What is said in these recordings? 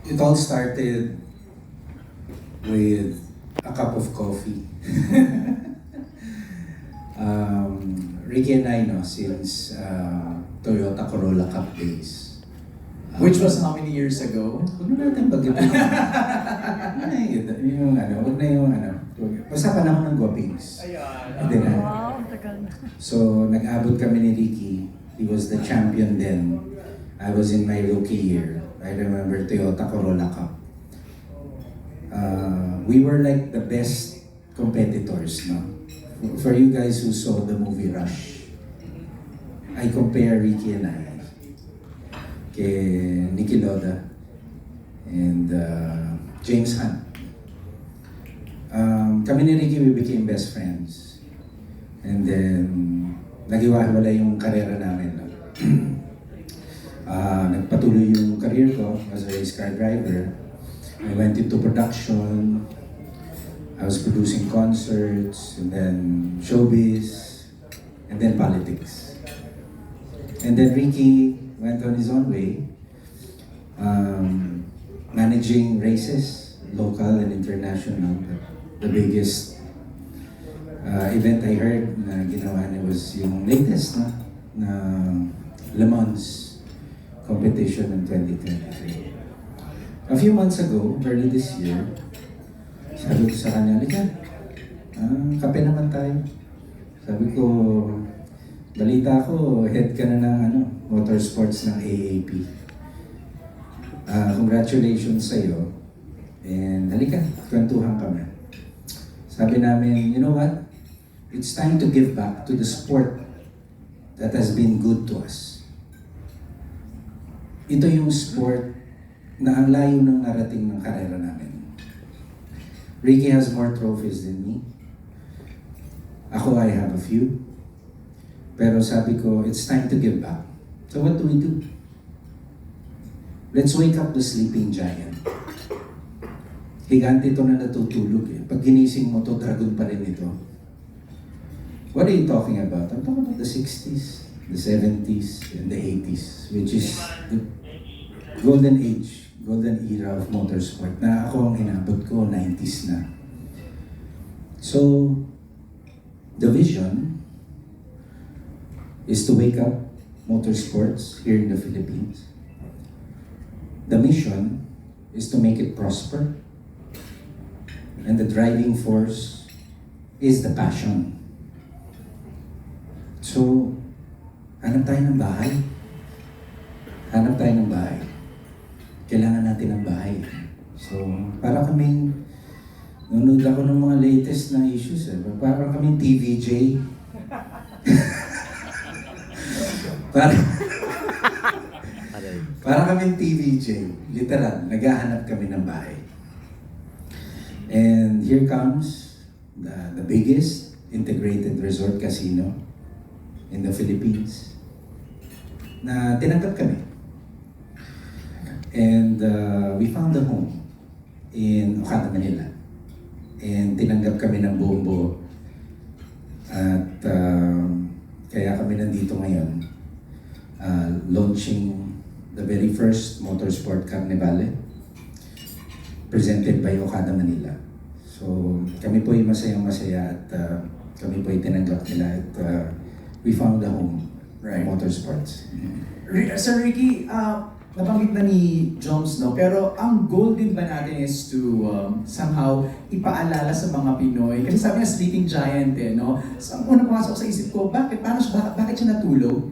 It all started with a cup of coffee. Ricky and I, no, since Toyota Corolla Cup days. Which was how many years ago? Huwag na natin pag-ibig. Yung ano, huwag na yung ano. Basta panahon ng Guapings. Hindi na. Wow, tagal na. So, nag-abot kami ni Ricky. He was the champion then. I was in my rookie year. I remember Toyota Corolla Cup. We were like the best competitors, no? For you guys who saw the movie Rush, I compare Ricky and I kay Nicky Loda and James Hunt. Kami ni Ricky, we became best friends. And then, nagiwahiwala yung karera namin. No? Nagpatuloy yung career ko as a race car driver. I went into production. I was producing concerts, and then showbiz, and then politics. And then Ricky went on his own way, managing races, local and international. The biggest event I heard na ginawa niya was yung latest na Le Mans competition in 2023. A few months ago, early this year, sabi ko sa kanya, "Lika, kape naman tayo." Sabi ko, balita ko, head ka na ng motorsports ng AAP. Congratulations sa'yo. And halika, kwentuhan kami. Sabi namin, you know what? It's time to give back to the sport that has been good to us. Ito yung sport na ang layo ng narating ng karera namin. Ricky has more trophies than me. Ako, I have a few. Pero sabi ko, it's time to give back. So what do we do? Let's wake up the sleeping giant. Higante ito na natutulog eh. Pag ginising mo to, dragon pa rin ito. What are you talking about? I'm talking about the 60s, the 70s, and the 80s, which is the golden age, golden era of motorsport na ako ang inabot ko, 90s na. So, the vision is to wake up motorsports here in the Philippines. The mission is to make it prosper. And the driving force is the passion. So, hanap tayo ng bahay. Hanap tayo ng bahay. Kailangan natin ng bahay. So, para kaming, nanonood ako ng mga latest na issues eh. Para kaming TVJ. para kaming TVJ. Literal, naghahanap kami ng bahay. And here comes the biggest integrated resort casino in the Philippines na tinanggap kami. And we found a home in Okada, Manila. And tinanggap kami ng buong buo. At kaya kami nandito ngayon launching the very first Motorsport Carnivale presented by Okada, Manila. So kami po ay masayang-masaya at kami po ay tinanggap nila at we found a home, right? Motorsports. Sir Ricky, nabanggit na ni Joms, no? Pero ang goal din ba natin is to somehow ipaalala sa mga Pinoy? Kasi sabi niya sleeping giant eh, no? So, ang unang pumasok sa isip ko, bakit siya natulog?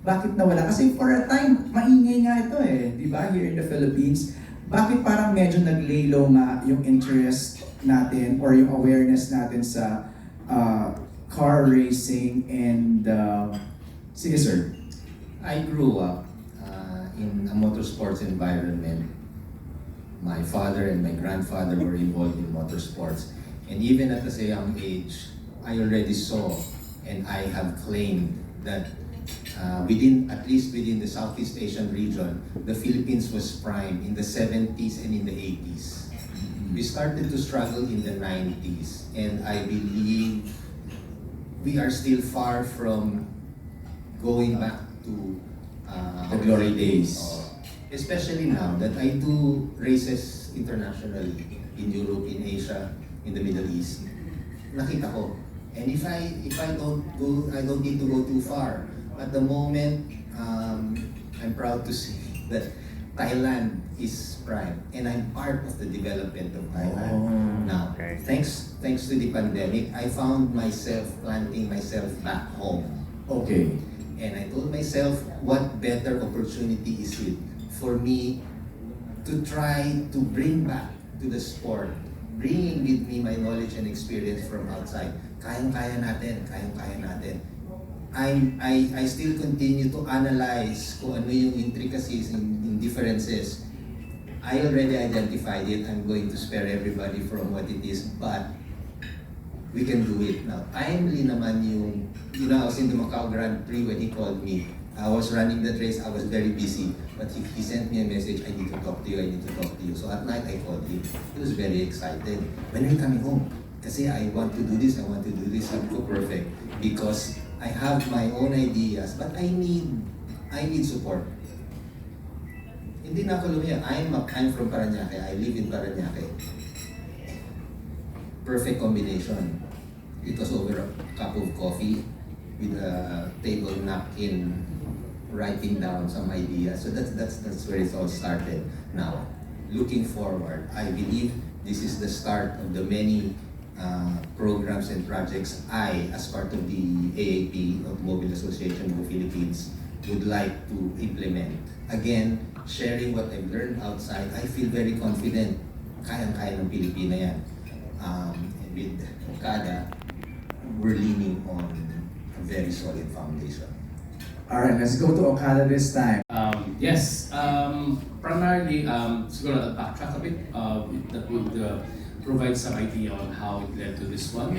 Bakit nawala? Kasi for a time, maingay nga ito eh, di ba? Here in the Philippines. Bakit parang medyo nag-lay low nga yung interest natin or yung awareness natin sa car racing and sige sir. I grew up in a motorsports environment. My father and my grandfather were involved in motorsports. And even at a young age, I already saw and I have claimed that at least within the Southeast Asian region, the Philippines was prime in the 70s and in the 80s. We started to struggle in the 90s, and I believe we are still far from going back to the glory days. especially now that I do races internationally in Europe, in Asia, in the Middle East. Nakita ko. And if I don't go, I don't need to go too far. At the moment, I'm proud to say that Thailand is prime, and I'm part of the development of Thailand now. Okay. Thanks to the pandemic, I found myself planting myself back home. Okay. And I told myself, what better opportunity is it for me to try to bring back to the sport, bringing with me my knowledge and experience from outside. Kayang-kaya natin, kayang-kaya natin. I still continue to analyze kung ano yung intricacies and differences. I already identified it. I'm going to spare everybody from what it is, but we can do it now. Timely naman yung, I was in the Macau Grand Prix when he called me. I was running that race, I was very busy, but he sent me a message, I need to talk to you, I need to talk to you. So at night I called him. He was very excited. When are you coming home? Kasi I want to do this, I want to do this. I'm so perfect. Because I have my own ideas, but I need support. Hindi na ako lumiya. I'm from Parañaque. I live in Parañaque. Perfect combination. It was over a cup of coffee with a table napkin, writing down some ideas. So that's where it all started. Now, looking forward, I believe this is the start of the many programs and projects I, as part of the AAP, Automobile Association of the Philippines, would like to implement. Again, sharing what I've learned outside, I feel very confident. Kayang-kaya ng Pilipina yan. And with Okada, we're leaning on a very solid foundation. Alright, let's go to Okada this time. Yes, primarily, siguro I'll backtrack a bit. That would provide some idea on how it led to this one.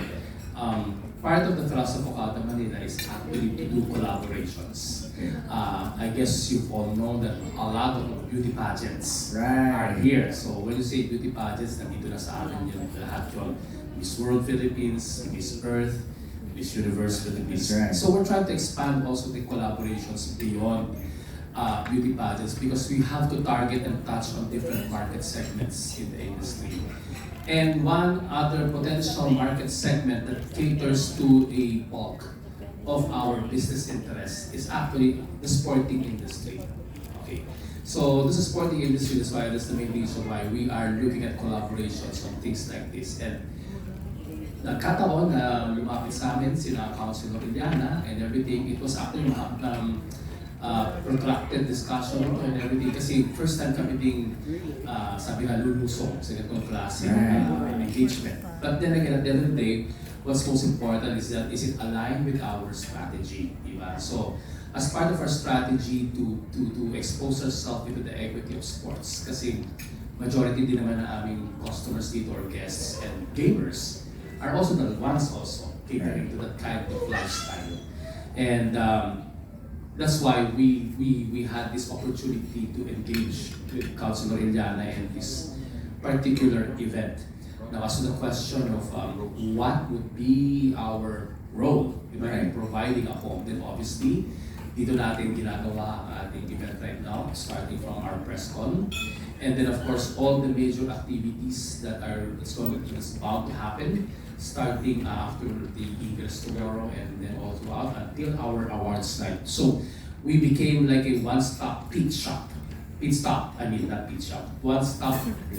Part of the thrust of Okada Manila is actually to do collaborations. I guess you all know that a lot of beauty pageants are here. So when you say beauty pageants, nandito na sa atin yung lahat yung Miss World Philippines, Miss Earth, Miss Universe Philippines. Right. So we're trying to expand also the collaborations beyond beauty pageants because we have to target and touch on different market segments in the industry. And one other potential market segment that caters to a bulk of our business interest is actually the sporting industry. Okay, so this is sporting industry, that's why that's the main reason why we are looking at collaborations on things like this. And nagkataon na lumapit sa amin sila Councilor Iliana and everything. It was actually protracted discussion and everything kasi first time kami ding sabi nga lulusong sa ganitong klase engagement. But then again, at the end of the day, what's most important is that is it aligned with our strategy, diba? So as part of our strategy to expose ourselves into the equity of sports kasi majority din naman ng aming customers dito or guests and gamers are also the ones also catering to that kind of lifestyle. And that's why we had this opportunity to engage with Councilor Iliana in this particular event. Now, as to the question of what would be our role in providing a home, then obviously, dito natin ginagawa ang ating event right now, starting from our press con. And then of course, all the major activities that it's bound to happen, starting after the Eagles tomorrow and then all throughout until our awards night. So we became like a one-stop pit stop, one-stop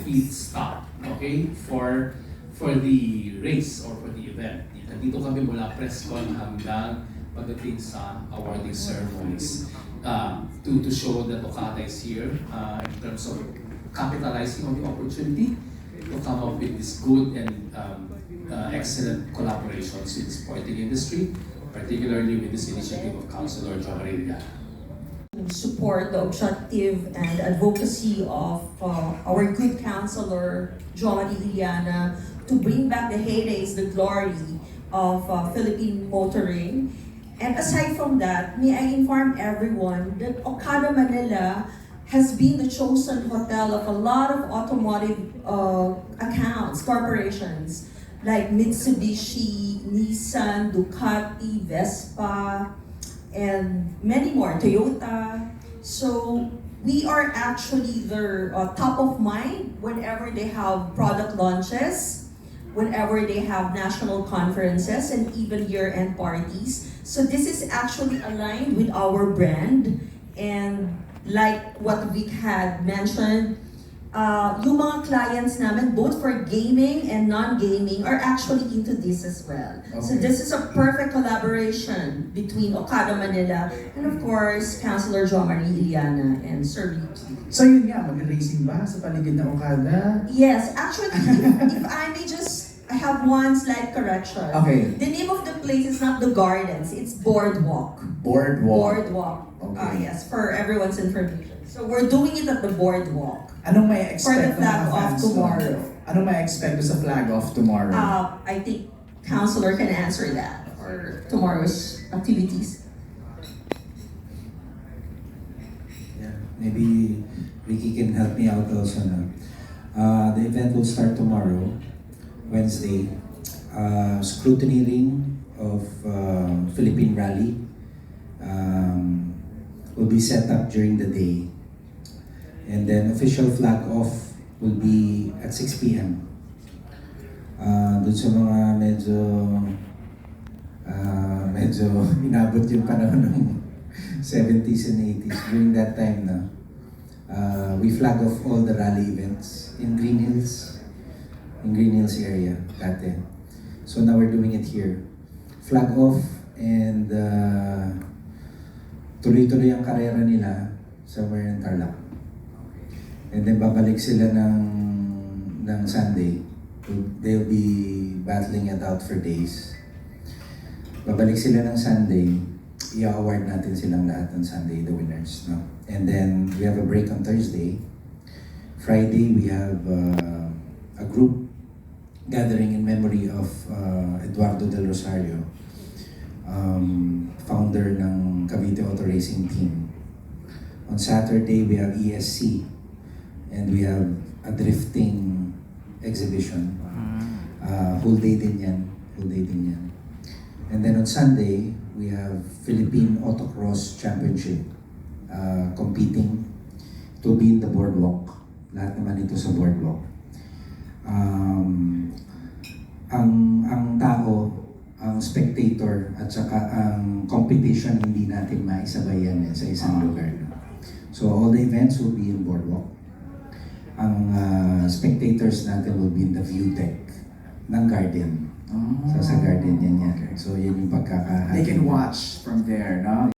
pit stop, okay, for the race or for the event. Dito kami mula press con hanggang pagdating sa awarding ceremonies to show that Okada is here in terms of capitalizing on the opportunity to come up with this good and excellent collaborations with the sporting industry, particularly with this initiative of Councilor Jomari. Support the objective and advocacy of our good councilor, Jomari Iliana, to bring back the heydays, the glory of Philippine motoring. And aside from that, may I inform everyone that Okada Manila has been the chosen hotel of a lot of automotive accounts, corporations, like Mitsubishi, Nissan, Ducati, Vespa, and many more, Toyota. So we are actually their top of mind whenever they have product launches, whenever they have national conferences, and even year-end parties. So this is actually aligned with our brand, and like what Vic had mentioned, yung mga clients namin, both for gaming and non-gaming, are actually into this as well. So Okay. this is a perfect collaboration between Okada Manila and of course, Councilor Jomari, Iliana, and Sir Ricky. So yun nga, mag-racing ba sa paligid ng Okada? Yes, actually, if I may just, I have one slight correction. Okay. The name of the place is not the Gardens, it's Boardwalk. Boardwalk. Boardwalk. Okay. Yes, for everyone's information. So we're doing it at the Boardwalk. Anong may For the expect ng flag mga off fans tomorrow. doon? Anong may expect sa flag off tomorrow? I think Councilor can answer that for tomorrow's activities. Yeah, maybe Ricky can help me out also now. The event will start tomorrow, Wednesday. Scrutiny ring of Philippine Rally will be set up during the day. And then official flag off will be at 6 p.m. Doon sa mga medyo inabot yung panahon ng 70s and 80s. During that time na, we flag off all the rally events in Green Hills area dati. So now we're doing it here. Flag off and tuloy-tuloy ang karera nila somewhere in Tarlac. And then babalik sila ng Sunday. They'll be battling it out for days. Babalik sila ng Sunday, i-award natin silang lahat ng Sunday, the winners. No? And then we have a break on Thursday. Friday, we have a group gathering in memory of Eduardo Del Rosario, founder ng Cavite Auto Racing Team. On Saturday, we have ESC, and we have a drifting exhibition. Whole day din yan. And then on Sunday, we have Philippine Autocross Championship competing to be in the boardwalk. Lahat naman ito sa boardwalk. Ang tao, ang spectator, at saka ang competition, hindi natin maisabay yan sa isang lugar. No? So all the events will be in boardwalk. Ang spectators natin will be in the view deck ng garden. So sa garden yan. So yun yung pagkakahati. They can watch from there, no?